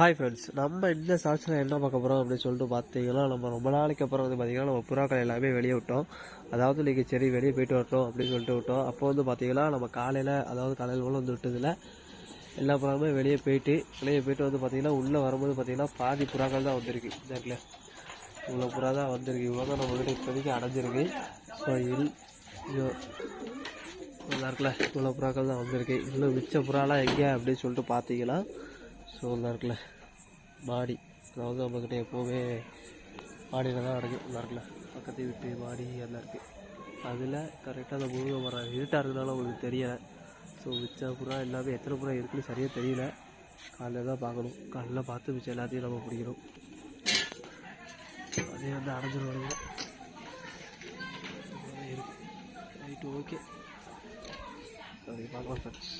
Hi friends, நம்ம இந்த ஷார்ட்ஸில் என்ன பார்க்க போகிறோம் அப்படின்னு சொல்லிட்டு பார்த்தீங்கன்னா, நம்ம ரொம்ப நாளைக்கு அப்புறம் பார்த்திங்கன்னா நம்ம புறாக்கள் எல்லாமே வெளியே விட்டோம். அதாவது இன்றைக்கி சரி வெளியே போயிட்டு வரட்டும் அப்படின்னு சொல்லிட்டு விட்டோம். அப்போ பார்த்திங்கன்னா நம்ம காலையில் கூட விட்டதில் எல்லா புறாவுமே வெளியே போயிட்டு பார்த்திங்கன்னா உள்ளே வரும்போது பார்த்திங்கன்னா பாதி புறாக்கள் தான் வந்திருக்கு. இந்த இடத்துல இவ்வளோ புறா தான் வந்திருக்கு. இவ்வளோ தான் நம்ம வீட்டு இப்போதைக்கு அடைஞ்சிருக்கு. ஸோ நல்லா இருக்குல்ல, இவ்வளோ புறாக்கள் தான் வந்திருக்கு. இன்னும் மிச்ச புறாலாம் எங்கே அப்படின்னு சொல்லிட்டு பார்த்தீங்கன்னா, ஸோ நல்லா இருக்குல்ல மாடி, அதாவது நம்மக்கிட்ட எப்போவுமே மாடியில் தான் இருக்குது. நல்லா இருக்குல்ல, பக்கத்து வீட்டு மாடி எல்லாம் இருக்குது. அதில் கரெக்டாக அந்த முருங்கை மரம் இருட்டாக இருக்கிறதுனால உங்களுக்கு தெரியலை. ஸோ மிச்ச புறா எல்லாமே எத்தனை புறா இருக்குன்னு சரியாக தெரியல. காலையில் தான் பார்க்கணும். காலையில் பார்த்து மிச்சம் எல்லாத்தையும் நம்ம பிடிக்கணும். அதே அடைஞ்சிருவாங்க. ரைட்டு, ஓகே, சரி பார்க்கலாம் ஃப்ரெண்ட்ஸ்.